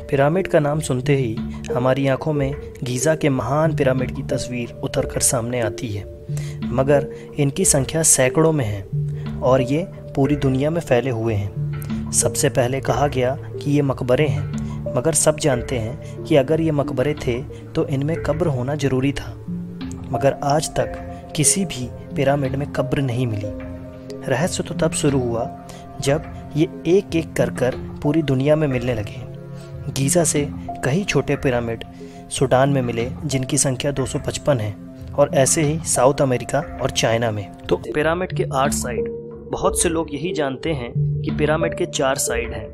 Pyramid का नाम सुनते ही हमारी आंखों में गीज़ा के महान पिरामिड की तस्वीर उतरकर सामने आती है, मगर इनकी संख्या सैकड़ों में है और ये पूरी दुनिया में फैले हुए हैं। सबसे पहले कहा गया कि ये मकबरे हैं, मगर सब जानते हैं कि अगर ये मकबरे थे तो इनमें कब्र होना ज़रूरी था, मगर आज तक किसी भी पिरामिड में कब्र नहीं मिली। रहस्य तो तब शुरू हुआ जब ये एक एक कर पूरी दुनिया में मिलने लगे। गीज़ा से कई छोटे पिरामिड सूडान में मिले जिनकी संख्या 255 है, और ऐसे ही साउथ अमेरिका और चाइना में। तो पिरामिड के 8 साइड, बहुत से लोग यही जानते हैं कि पिरामिड के 4 साइड हैं,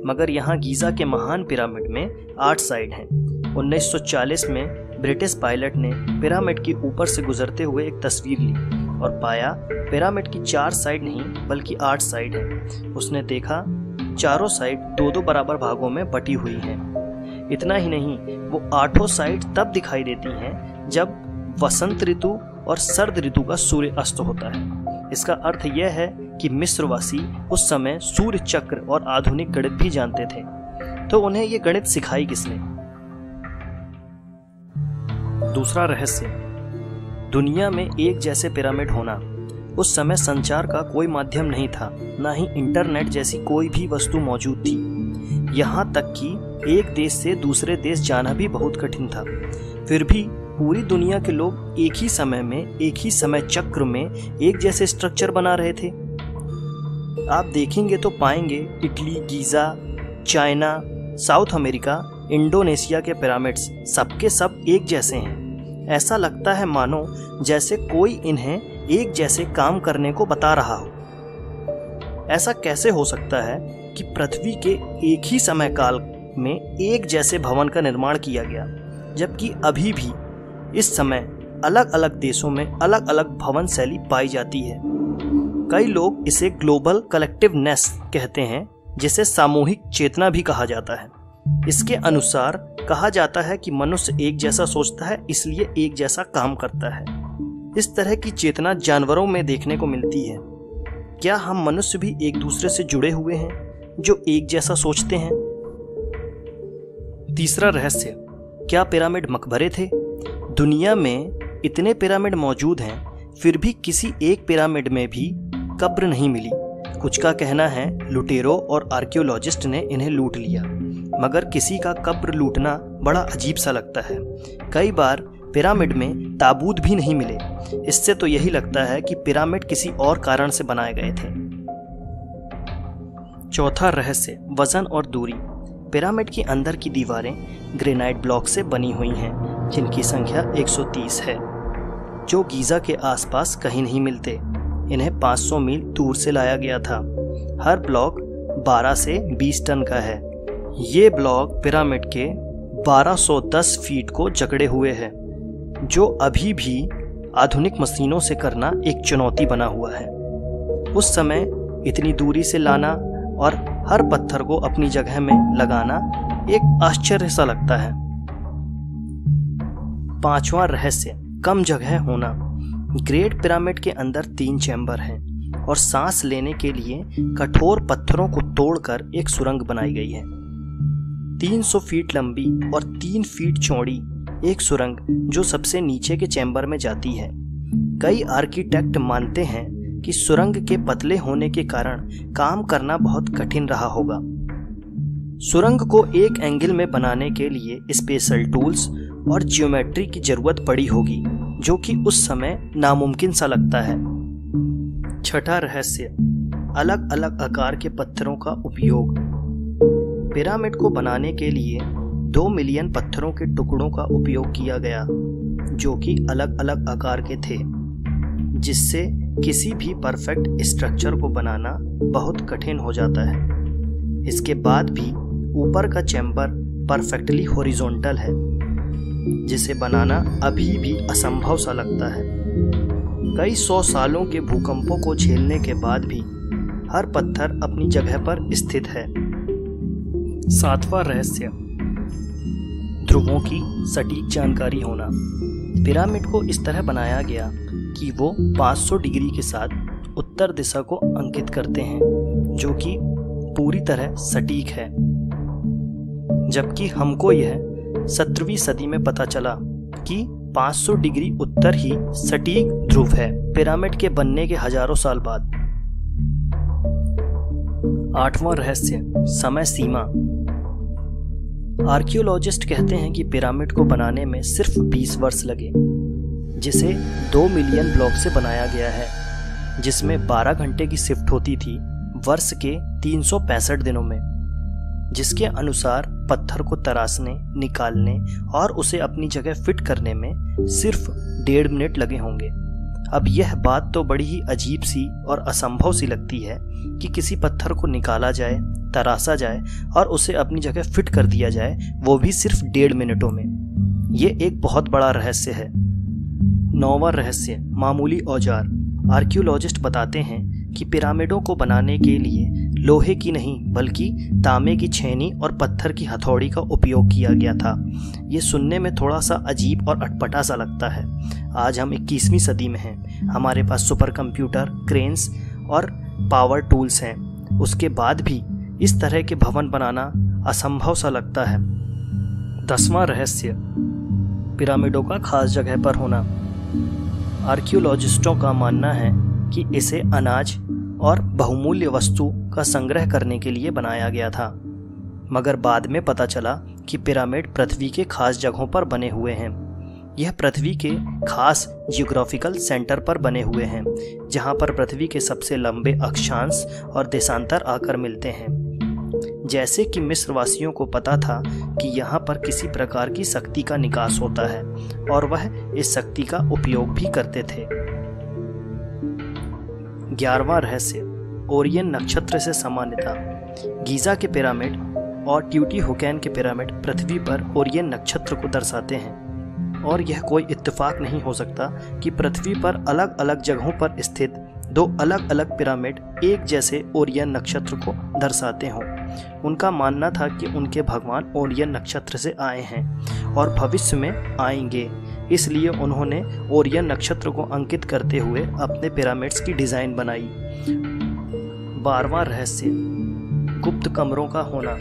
मगर यहाँ गीज़ा के महान पिरामिड में 8 साइड हैं। 1940 में ब्रिटिश पायलट ने पिरामिड के ऊपर से गुजरते हुए एक तस्वीर ली और पाया पिरामिड की 4 साइड नहीं बल्कि 8 साइड हैं। उसने देखा चारों साइड 2-2 बराबर भागों में बटी हुई हैं। इतना ही नहीं, वो 8 साइड तब दिखाई देती हैं जब वसंत ऋतु और सर्द ऋतु का सूर्य अस्त होता है। इसका अर्थ यह है कि मिस्रवासी उस समय सूर्य चक्र और आधुनिक गणित भी जानते थे। तो उन्हें ये गणित सिखाई किसने? दूसरा रहस्य, दुनिया में एक जैसे पिरामिड होना। उस समय संचार का कोई माध्यम नहीं था, ना ही इंटरनेट जैसी कोई भी वस्तु मौजूद थी। यहाँ तक कि एक देश से दूसरे देश जाना भी बहुत कठिन था। फिर भी पूरी दुनिया के लोग एक ही समय में, एक ही समय चक्र में एक जैसे स्ट्रक्चर बना रहे थे। आप देखेंगे तो पाएंगे Italy, Giza, China, south America, Indonesia के पिरामिड्स सबके सब एक जैसे हैं। ऐसा लगता है मानो जैसे कोई इन्हें एक जैसे काम करने को बता रहा हो। ऐसा कैसे हो सकता है कि पृथ्वी के एक ही समय काल में एक जैसे भवन का निर्माण किया गया, जबकि अभी भी इस समय अलग अलग देशों में अलग अलग भवन शैली पाई जाती है। कई लोग इसे ग्लोबल कलेक्टिवनेस कहते हैं, जिसे सामूहिक चेतना भी कहा जाता है। इसके अनुसार कहा जाता है कि मनुष्य एक जैसा सोचता है, इसलिए एक जैसा काम करता है। इस तरह की चेतना जानवरों में देखने को मिलती है। क्या हम मनुष्य भी एक दूसरे से जुड़े हुए हैं जो एक जैसा सोचते हैं? तीसरा रहस्य, क्या पिरामिड मकबरे थे? दुनिया में इतने पिरामिड मौजूद हैं, फिर भी किसी एक पिरामिड में भी कब्र नहीं मिली। कुछ का कहना है लुटेरों और आर्कियोलॉजिस्ट ने इन्हें लूट लिया, मगर किसी का कब्र लूटना बड़ा अजीब सा लगता है। कई बार पिरामिड में ताबूत भी नहीं मिले। इससे तो यही लगता है कि पिरामिड किसी और कारण से बनाए गए थे। चौथा रहस्य, वजन और दूरी। पिरामिड के अंदर की दीवारें ग्रेनाइट ब्लॉक से बनी हुई हैं, जिनकी संख्या 130 है, जो गीज़ा के आसपास कहीं नहीं मिलते। इन्हें 500 मील दूर से लाया गया था। हर ब्लॉक 12 से 20 टन का है। ये ब्लॉक पिरामिड के 1210 फीट को जकड़े हुए है, जो अभी भी आधुनिक मशीनों से करना एक चुनौती बना हुआ है। उस समय इतनी दूरी से लाना और हर पत्थर को अपनी जगह में लगाना एक आश्चर्य सा लगता है। पांचवां रहस्य, कम जगह होना। ग्रेट पिरामिड के अंदर 3 चैम्बर हैं और सांस लेने के लिए कठोर पत्थरों को तोड़कर एक सुरंग बनाई गई है। 300 फीट लंबी और 3 फीट चौड़ी एक सुरंग जो सबसे नीचे के चैम्बर में जाती है। कई आर्किटेक्ट मानते हैं कि सुरंग के पतले होने के कारण काम करना बहुत कठिन रहा होगा। सुरंग को एक एंगल में बनाने के लिए स्पेशल टूल्स और ज्योमेट्री की जरूरत पड़ी होगी, जो कि उस समय नामुमकिन सा लगता है। छठा रहस्य, अलग अलग आकार के पत्थरों का उपयोग। पिरामिड को बनाने के लिए 2 मिलियन पत्थरों के टुकड़ों का उपयोग किया गया, जो कि अलग अलग आकार के थे, जिससे किसी भी परफेक्ट स्ट्रक्चर को बनाना बहुत कठिन हो जाता है। इसके बाद भी ऊपर का चैम्बर परफेक्टली हॉरिजॉन्टल है, जिसे बनाना अभी भी असंभव सा लगता है। कई 100 सालों के भूकंपों को झेलने के बाद भी हर पत्थर अपनी जगह पर स्थित है। सातवां रहस्य, ध्रुवों की सटीक जानकारी होना। पिरामिड को इस तरह बनाया गया कि वो 500 डिग्री के साथ उत्तर दिशा को अंकित करते हैं, जो कि पूरी तरह सटीक है। जबकि हमको यह 17वीं सदी में पता चला कि 500 डिग्री उत्तर ही सटीक ध्रुव है पिरामिड के बनने के हजारों साल बाद। 8वां रहस्य, समय सीमा। आर्कियोलॉजिस्ट कहते हैं कि पिरामिड को बनाने में सिर्फ 20 वर्ष लगे, जिसे 2 मिलियन ब्लॉक से बनाया गया है, जिसमें 12 घंटे की शिफ्ट होती थी वर्ष के 365 दिनों में, जिसके अनुसार पत्थर को तराशने, निकालने और उसे अपनी जगह फिट करने में सिर्फ 1.5 मिनट लगे होंगे। अब यह बात तो बड़ी ही अजीब सी और असंभव सी लगती है कि किसी पत्थर को निकाला जाए, तराशा जाए और उसे अपनी जगह फिट कर दिया जाए, वो भी सिर्फ 1.5 मिनटों में। ये एक बहुत बड़ा रहस्य है। 9वां रहस्य, मामूली औजार। आर्कियोलॉजिस्ट बताते हैं कि पिरामिडों को बनाने के लिए लोहे की नहीं बल्कि तांबे की छेनी और पत्थर की हथौड़ी का उपयोग किया गया था। ये सुनने में थोड़ा सा अजीब और अटपटा सा लगता है। आज हम 21वीं सदी में हैं, हमारे पास सुपर कंप्यूटर, क्रेन्स और पावर टूल्स हैं। उसके बाद भी इस तरह के भवन बनाना असंभव सा लगता है। 10वां रहस्य, पिरामिडों का खास जगह पर होना। आर्कियोलॉजिस्टों का मानना है कि इसे अनाज और बहुमूल्य वस्तु का संग्रह करने के लिए बनाया गया था, मगर बाद में पता चला कि पिरामिड पृथ्वी के खास जगहों पर बने हुए हैं। यह पृथ्वी के खास जियोग्राफिकल सेंटर पर बने हुए हैं, जहां पर पृथ्वी के सबसे लंबे अक्षांश और देशांतर आकर मिलते हैं। जैसे कि मिस्र वासियों को पता था कि यहाँ पर किसी प्रकार की शक्ति का निकास होता है और वह इस शक्ति का उपयोग भी करते थे। 11वां रहस्य, ओरियन नक्षत्र से समानता। गीज़ा के पिरामिड और ट्यूटीहुकैन के पिरामिड पृथ्वी पर ओरियन नक्षत्र को दर्शाते हैं, और यह कोई इत्तेफाक नहीं हो सकता कि पृथ्वी पर अलग अलग जगहों पर स्थित 2 अलग अलग पिरामिड एक जैसे ओरियन नक्षत्र को दर्शाते हों। उनका मानना था कि उनके भगवान ओरियन नक्षत्र से आए हैं और भविष्य में आएंगे, इसलिए उन्होंने ओरियन नक्षत्र को अंकित करते हुए अपने पिरामिड्स की डिज़ाइन बनाई। 12वां रहस्य, गुप्त कमरों का होना।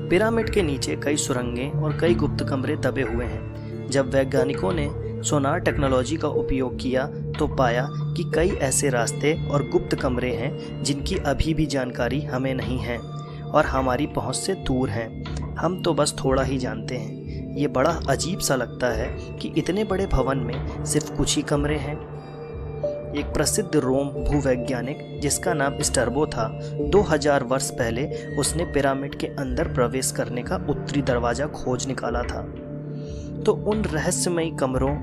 पिरामिड के नीचे कई सुरंगें और कई गुप्त कमरे दबे हुए हैं। जब वैज्ञानिकों ने सोनार टेक्नोलॉजी का उपयोग किया तो पाया कि कई ऐसे रास्ते और गुप्त कमरे हैं जिनकी अभी भी जानकारी हमें नहीं है और हमारी पहुंच से दूर हैं। हम तो बस थोड़ा ही जानते हैं। ये बड़ा अजीब सा लगता है कि इतने बड़े भवन में सिर्फ कुछ ही कमरे हैं। एक प्रसिद्ध रोम भूवैज्ञानिक जिसका नाम स्टर्बो था, 2000 वर्ष पहले उसने पिरामिड के अंदर प्रवेश करने का उत्तरी दरवाजा खोज निकाला था। तो उन रहस्यमयी कमरों